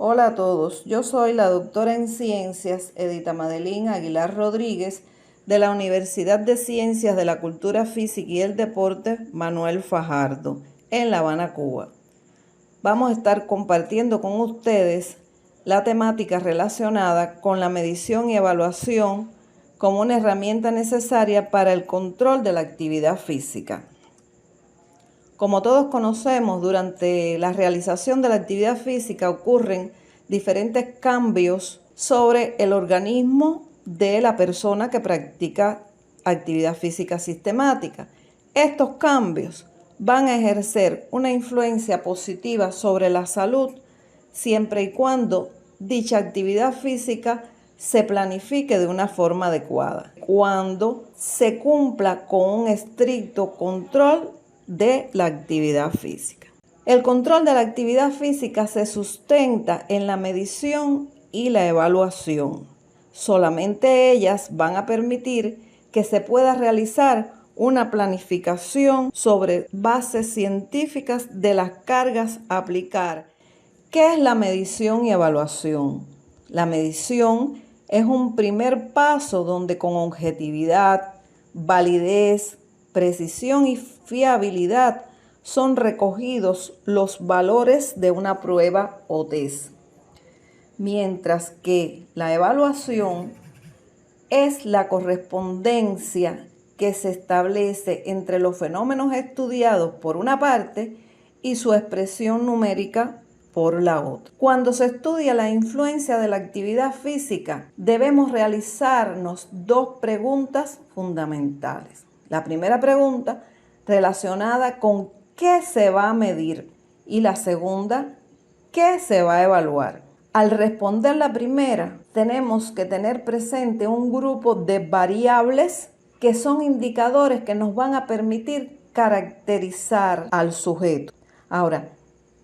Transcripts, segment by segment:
Hola a todos, yo soy la doctora en Ciencias Edita Madeline Aguilar Rodríguez de la Universidad de Ciencias de la Cultura Física y el Deporte Manuel Fajardo en La Habana, Cuba. Vamos a estar compartiendo con ustedes la temática relacionada con la medición y evaluación como una herramienta necesaria para el control de la actividad física. Como todos conocemos, durante la realización de la actividad física ocurren diferentes cambios sobre el organismo de la persona que practica actividad física sistemática. Estos cambios van a ejercer una influencia positiva sobre la salud siempre y cuando dicha actividad física se planifique de una forma adecuada, cuando se cumpla con un estricto control de la actividad física. El control de la actividad física se sustenta en la medición y la evaluación. Solamente ellas van a permitir que se pueda realizar una planificación sobre bases científicas de las cargas a aplicar. ¿Qué es la medición y evaluación? La medición es un primer paso donde con objetividad, validez, precisión y fiabilidad son recogidos los valores de una prueba o test. Mientras que la evaluación es la correspondencia que se establece entre los fenómenos estudiados por una parte y su expresión numérica por la otra. Cuando se estudia la influencia de la actividad física, debemos realizarnos dos preguntas fundamentales. La primera pregunta relacionada con qué se va a medir y la segunda, qué se va a evaluar. Al responder la primera, tenemos que tener presente un grupo de variables que son indicadores que nos van a permitir caracterizar al sujeto. Ahora,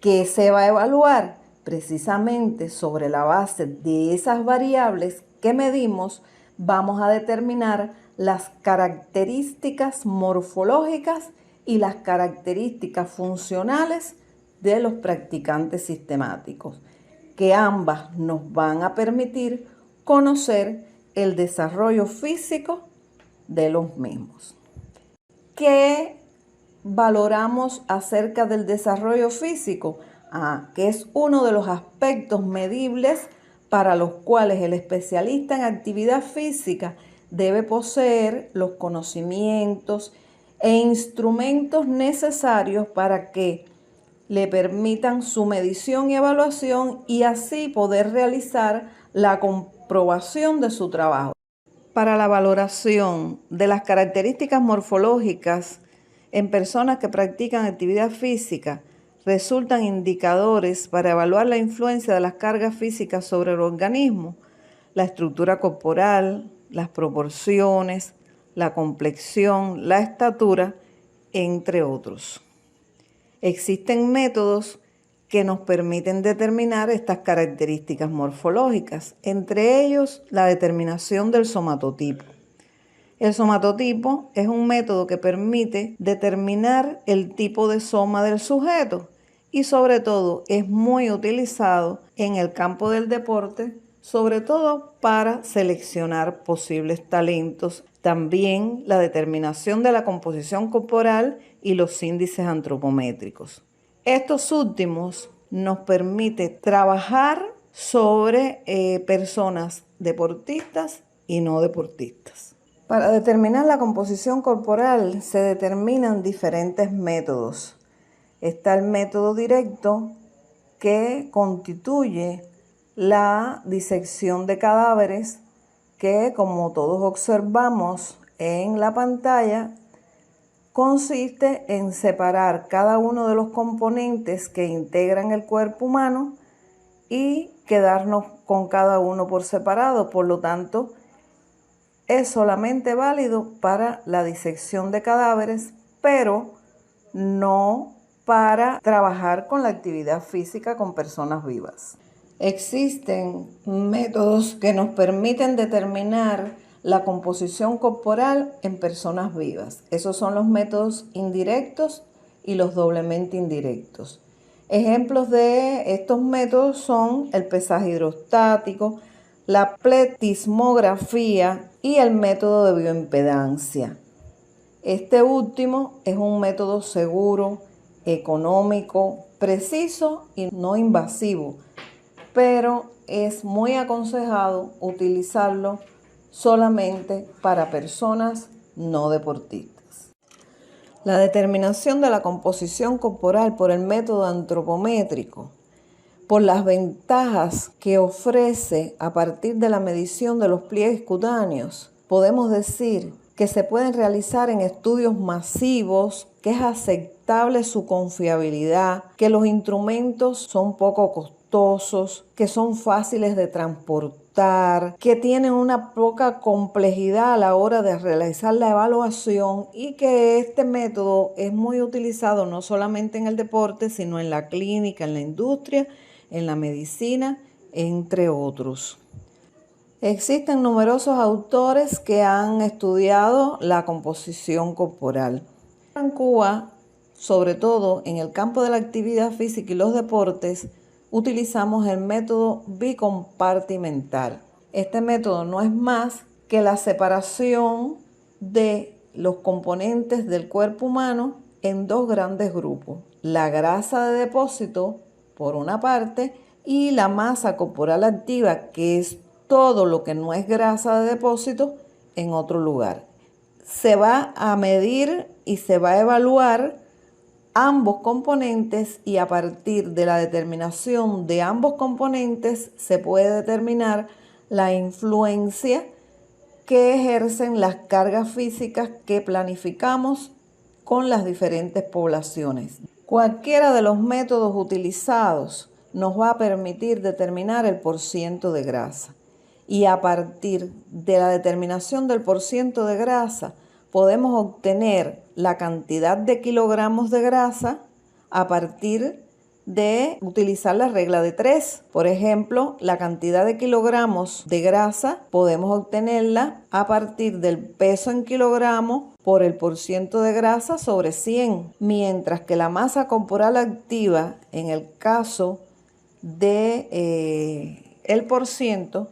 ¿qué se va a evaluar? Precisamente sobre la base de esas variables que medimos, vamos a determinar las características morfológicas y las características funcionales de los practicantes sistemáticos, que ambas nos van a permitir conocer el desarrollo físico de los mismos. ¿Qué valoramos acerca del desarrollo físico? Que es uno de los aspectos medibles para los cuales el especialista en actividad física debe poseer los conocimientos e instrumentos necesarios para que le permitan su medición y evaluación y así poder realizar la comprobación de su trabajo. Para la valoración de las características morfológicas en personas que practican actividad física, resultan indicadores para evaluar la influencia de las cargas físicas sobre el organismo, la estructura corporal, las proporciones, la complexión, la estatura, entre otros. Existen métodos que nos permiten determinar estas características morfológicas, entre ellos la determinación del somatotipo. El somatotipo es un método que permite determinar el tipo de soma del sujeto y sobre todo es muy utilizado en el campo del deporte, sobre todo para seleccionar posibles talentos. También la determinación de la composición corporal y los índices antropométricos. Estos últimos nos permiten trabajar sobre personas deportistas y no deportistas. Para determinar la composición corporal se determinan diferentes métodos. Está el método directo, que constituye la disección de cadáveres, que como todos observamos en la pantalla, consiste en separar cada uno de los componentes que integran el cuerpo humano y quedarnos con cada uno por separado. Por lo tanto, es solamente válido para la disección de cadáveres, pero no para trabajar con la actividad física con personas vivas. Existen métodos que nos permiten determinar la composición corporal en personas vivas. Esos son los métodos indirectos y los doblemente indirectos. Ejemplos de estos métodos son el pesaje hidrostático, la pletismografía y el método de bioimpedancia. Este último es un método seguro, económico, preciso y no invasivo, pero es muy aconsejado utilizarlo solamente para personas no deportistas. La determinación de la composición corporal por el método antropométrico, por las ventajas que ofrece a partir de la medición de los pliegues cutáneos, podemos decir que se pueden realizar en estudios masivos, que es aceptable su confiabilidad, que los instrumentos son poco costosos, que son fáciles de transportar, que tienen una poca complejidad a la hora de realizar la evaluación y que este método es muy utilizado no solamente en el deporte, sino en la clínica, en la industria, en la medicina, entre otros. Existen numerosos autores que han estudiado la composición corporal. En Cuba, sobre todo en el campo de la actividad física y los deportes, utilizamos el método bicompartimental. Este método no es más que la separación de los componentes del cuerpo humano en dos grandes grupos: la grasa de depósito, por una parte, y la masa corporal activa, que es todo lo que no es grasa de depósito, en otro lugar. Se va a medir y se va a evaluar ambos componentes y a partir de la determinación de ambos componentes se puede determinar la influencia que ejercen las cargas físicas que planificamos con las diferentes poblaciones. Cualquiera de los métodos utilizados nos va a permitir determinar el porciento de grasa. Y a partir de la determinación del porciento de grasa, podemos obtener la cantidad de kilogramos de grasa a partir de utilizar la regla de 3. Por ejemplo, la cantidad de kilogramos de grasa podemos obtenerla a partir del peso en kilogramos por el porciento de grasa sobre 100, mientras que la masa corporal activa, en el caso de el porciento,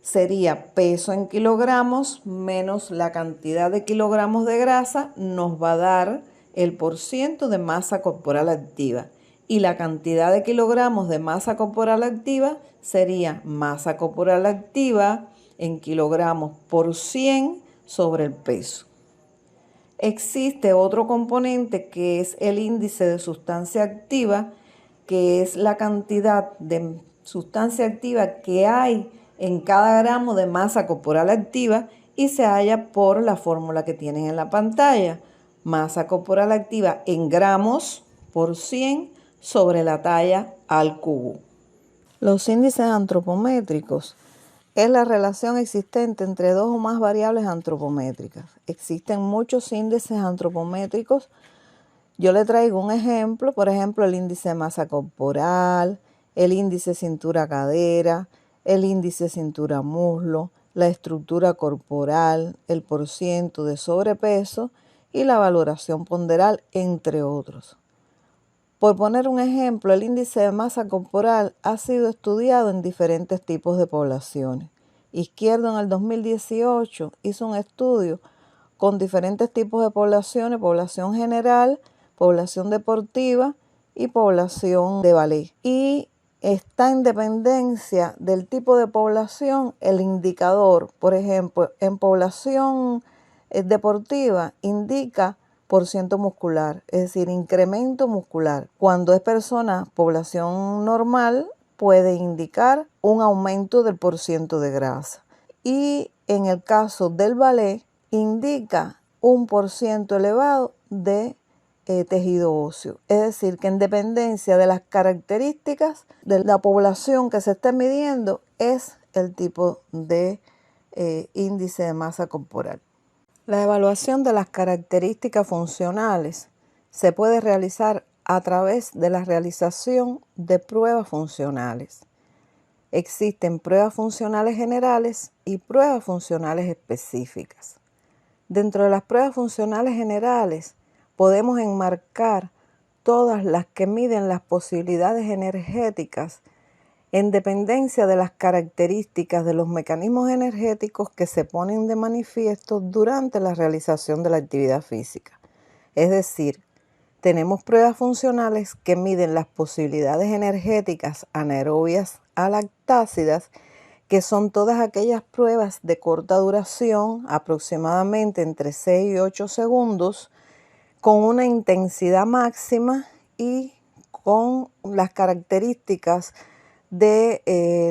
sería peso en kilogramos menos la cantidad de kilogramos de grasa, nos va a dar el porciento de masa corporal activa. Y la cantidad de kilogramos de masa corporal activa sería masa corporal activa en kilogramos por 100 sobre el peso. Existe otro componente que es el índice de sustancia activa, que es la cantidad de sustancia activa que hay en cada gramo de masa corporal activa y se halla por la fórmula que tienen en la pantalla. Masa corporal activa en gramos por 100 sobre la talla al cubo. Los índices antropométricos es la relación existente entre dos o más variables antropométricas. Existen muchos índices antropométricos. Yo le traigo un ejemplo, por ejemplo, el índice de masa corporal, el índice cintura-cadera, el índice cintura-muslo, la estructura corporal, el porciento de sobrepeso y la valoración ponderal, entre otros. Por poner un ejemplo, el índice de masa corporal ha sido estudiado en diferentes tipos de poblaciones. Izquierdo en el 2018 hizo un estudio con diferentes tipos de poblaciones: población general, población deportiva y población de ballet. Y está en dependencia del tipo de población el indicador. Por ejemplo, en población deportiva indica porciento muscular, es decir, incremento muscular. Cuando es persona, población normal, puede indicar un aumento del porciento de grasa. Y en el caso del ballet, indica un porciento elevado de tejido óseo. Es decir, que en dependencia de las características de la población que se esté midiendo, es el tipo de índice de masa corporal. La evaluación de las características funcionales se puede realizar a través de la realización de pruebas funcionales. Existen pruebas funcionales generales y pruebas funcionales específicas. Dentro de las pruebas funcionales generales podemos enmarcar todas las que miden las posibilidades energéticas en dependencia de las características de los mecanismos energéticos que se ponen de manifiesto durante la realización de la actividad física. Es decir, tenemos pruebas funcionales que miden las posibilidades energéticas anaerobias a lactácidas, que son todas aquellas pruebas de corta duración, aproximadamente entre 6 y 8 segundos, con una intensidad máxima y con las características de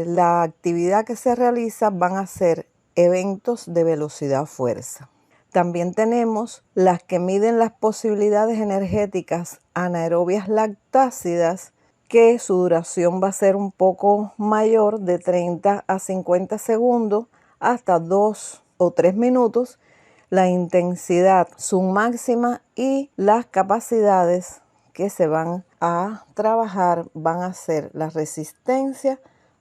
la actividad que se realiza van a ser eventos de velocidad-fuerza. También tenemos las que miden las posibilidades energéticas anaerobias lactácidas, que su duración va a ser un poco mayor, de 30 a 50 segundos hasta 2 o 3 minutos, la intensidad, su máxima y las capacidades que se van a trabajar van a ser la resistencia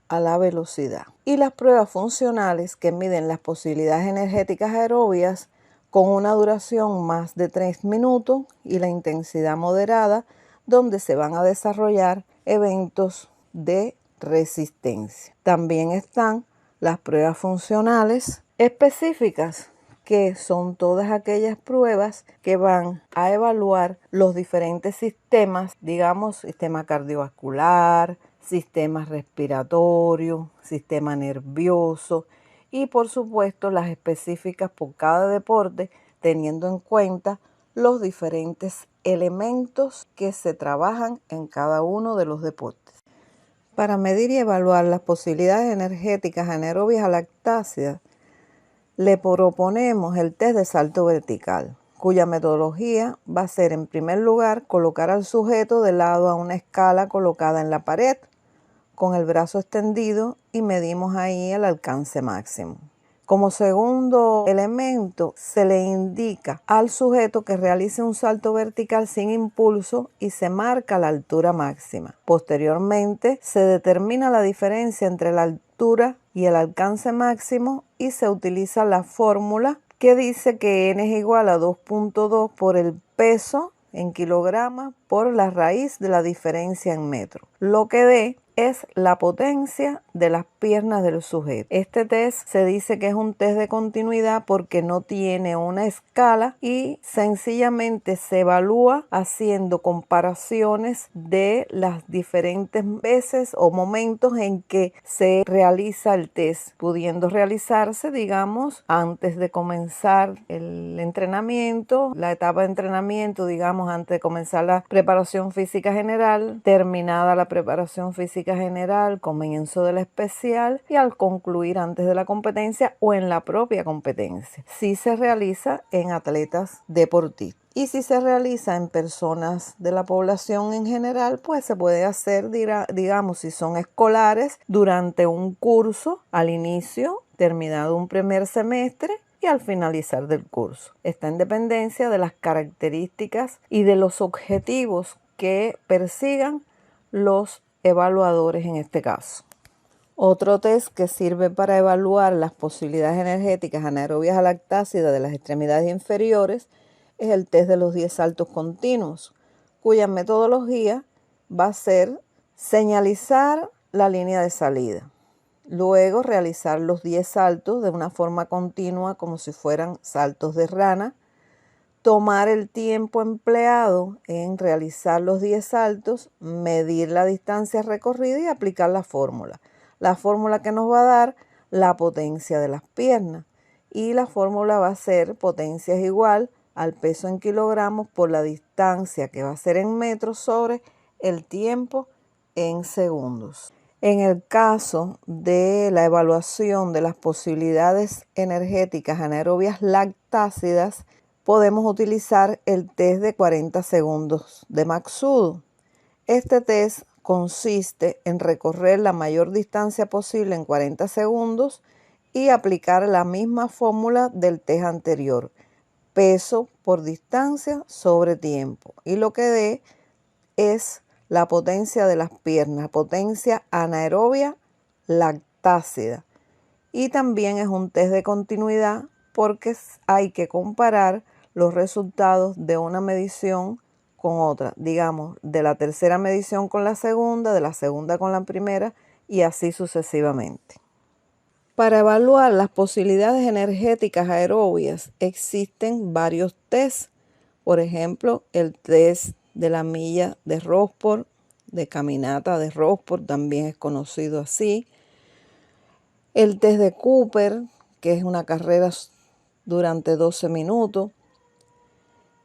a la velocidad. Y las pruebas funcionales que miden las posibilidades energéticas aerobias con una duración más de 3 minutos y la intensidad moderada, donde se van a desarrollar eventos de resistencia. También están las pruebas funcionales específicas, que son todas aquellas pruebas que van a evaluar los diferentes sistemas, digamos, sistema cardiovascular, sistema respiratorio, sistema nervioso y por supuesto las específicas por cada deporte, teniendo en cuenta los diferentes elementos que se trabajan en cada uno de los deportes. Para medir y evaluar las posibilidades energéticas anaerobias a lactácidas, le proponemos el test de salto vertical, cuya metodología va a ser, en primer lugar, colocar al sujeto de lado a una escala colocada en la pared, con el brazo extendido, y medimos ahí el alcance máximo. Como segundo elemento, se le indica al sujeto que realice un salto vertical sin impulso y se marca la altura máxima. Posteriormente, se determina la diferencia entre la altura y el alcance máximo y se utiliza la fórmula que dice que n es igual a 2.2 por el peso en kilogramos por la raíz de la diferencia en metros, lo que dé es la potencia de las piernas del sujeto. Este test se dice que es un test de continuidad porque no tiene una escala y sencillamente se evalúa haciendo comparaciones de las diferentes veces o momentos en que se realiza el test, pudiendo realizarse, digamos, antes de comenzar el entrenamiento, la etapa de entrenamiento, digamos, antes de comenzar la preparación física general, terminada la preparación física general, comienzo de la especial y al concluir antes de la competencia o en la propia competencia. Si se realiza en atletas deportistas. Y si se realiza en personas de la población en general, pues se puede hacer, digamos, si son escolares, durante un curso, al inicio, terminado un primer semestre, y al finalizar del curso. Está en dependencia de las características y de los objetivos que persigan los evaluadores en este caso. Otro test que sirve para evaluar las posibilidades energéticas anaerobias a lactácidas de las extremidades inferiores es el test de los 10 saltos continuos, cuya metodología va a ser señalizar la línea de salida. Luego realizar los 10 saltos de una forma continua como si fueran saltos de rana. Tomar el tiempo empleado en realizar los 10 saltos, medir la distancia recorrida y aplicar la fórmula. La fórmula que nos va a dar la potencia de las piernas. Y la fórmula va a ser potencia es igual al peso en kilogramos por la distancia, que va a ser en metros, sobre el tiempo en segundos. En el caso de la evaluación de las posibilidades energéticas anaerobias lactácidas, podemos utilizar el test de 40 segundos de Matsudo. Este test consiste en recorrer la mayor distancia posible en 40 segundos y aplicar la misma fórmula del test anterior, peso por distancia sobre tiempo, y lo que dé es la potencia de las piernas, potencia anaerobia lactácida. Y también es un test de continuidad porque hay que comparar los resultados de una medición con otra, digamos, de la tercera medición con la segunda, de la segunda con la primera y así sucesivamente. Para evaluar las posibilidades energéticas aerobias existen varios tests. Por ejemplo, el test de la milla de Rosport, de caminata de Rosport, también es conocido así. El test de Cooper, que es una carrera durante 12 minutos.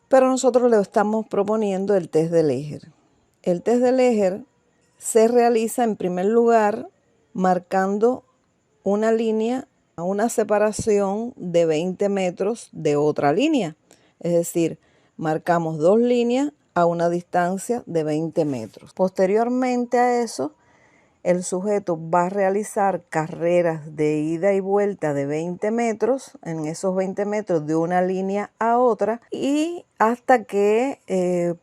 Pero nosotros le estamos proponiendo el test de Leger. El test de Leger se realiza en primer lugar marcando una línea a una separación de 20 metros de otra línea. Es decir, marcamos dos líneas a una distancia de 20 metros. Posteriormente a eso, el sujeto va a realizar carreras de ida y vuelta de 20 metros, en esos 20 metros de una línea a otra, y hasta que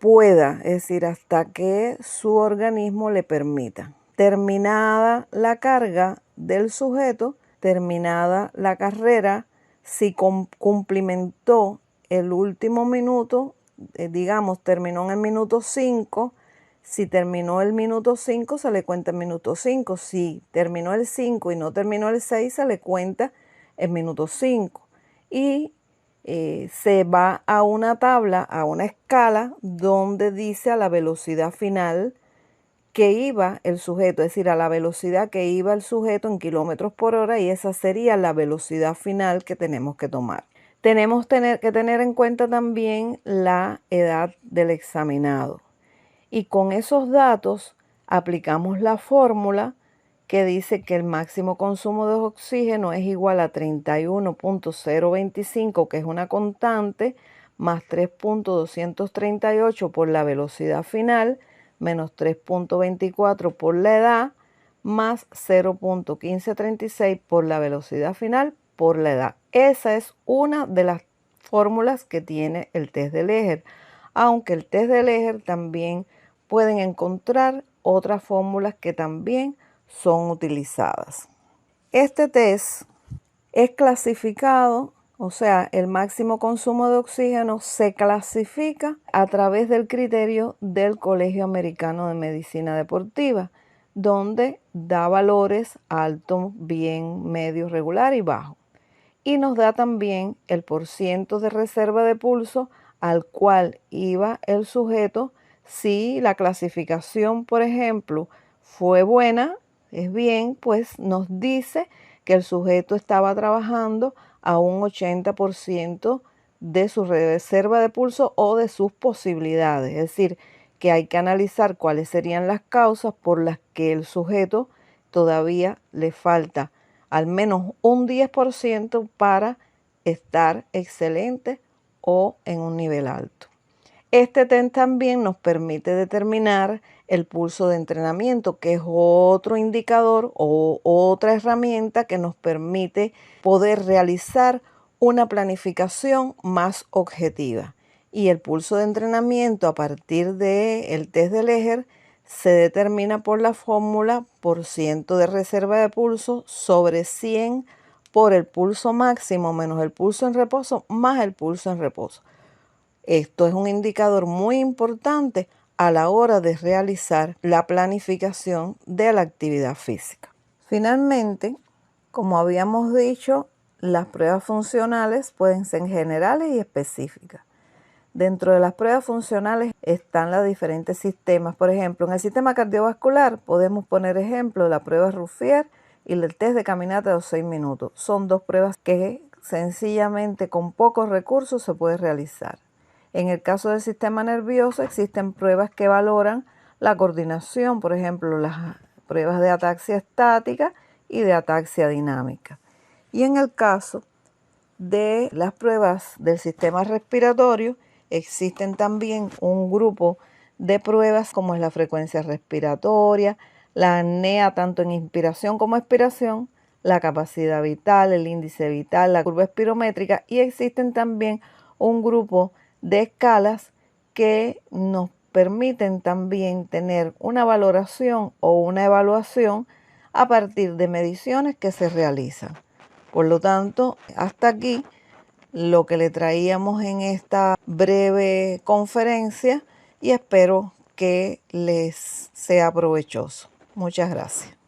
pueda, es decir, hasta que su organismo le permita. Terminada la carga del sujeto, terminada la carrera, si cumplimentó el último minuto, digamos, terminó en el minuto 5, si terminó el minuto 5, se le cuenta el minuto 5. Si terminó el 5 y no terminó el 6, se le cuenta el minuto 5. Y se va a una tabla, a una escala, donde dice a la velocidad final que iba el sujeto, es decir, a la velocidad que iba el sujeto en kilómetros por hora, y esa sería la velocidad final que tenemos que tomar. Tenemos que tener en cuenta también la edad del examinado. Y con esos datos aplicamos la fórmula que dice que el máximo consumo de oxígeno es igual a 31.025, que es una constante, más 3.238 por la velocidad final, menos 3.24 por la edad, más 0.1536 por la velocidad final por la edad. Esa es una de las fórmulas que tiene el test de Leger, aunque el test de Leger también pueden encontrar otras fórmulas que también son utilizadas. Este test es clasificado, o sea, el máximo consumo de oxígeno se clasifica a través del criterio del Colegio Americano de Medicina Deportiva, donde da valores alto, bien, medio, regular y bajo. Y nos da también el porciento de reserva de pulso al cual iba el sujeto. Si la clasificación, por ejemplo, fue buena, es bien, pues nos dice que el sujeto estaba trabajando a un 80% de su reserva de pulso o de sus posibilidades. Es decir, que hay que analizar cuáles serían las causas por las que el sujeto todavía le falta al menos un 10% para estar excelente o en un nivel alto. Este test también nos permite determinar el pulso de entrenamiento, que es otro indicador o otra herramienta que nos permite poder realizar una planificación más objetiva. Y el pulso de entrenamiento a partir del test de Leger se determina por la fórmula porciento de reserva de pulso sobre 100 por el pulso máximo menos el pulso en reposo más el pulso en reposo. Esto es un indicador muy importante a la hora de realizar la planificación de la actividad física. Finalmente, como habíamos dicho, las pruebas funcionales pueden ser generales y específicas. Dentro de las pruebas funcionales están los diferentes sistemas. Por ejemplo, en el sistema cardiovascular podemos poner ejemplo la prueba Ruffier y el test de caminata de los 6 minutos. Son dos pruebas que sencillamente con pocos recursos se puede realizar. En el caso del sistema nervioso existen pruebas que valoran la coordinación, por ejemplo, las pruebas de ataxia estática y de ataxia dinámica. Y en el caso de las pruebas del sistema respiratorio, existen también un grupo de pruebas como es la frecuencia respiratoria, la apnea tanto en inspiración como expiración, la capacidad vital, el índice vital, la curva espirométrica, y existen también un grupo de escalas que nos permiten también tener una valoración o una evaluación a partir de mediciones que se realizan. Por lo tanto, hasta aquí lo que le traíamos en esta breve conferencia. y espero que les sea provechoso. Muchas gracias.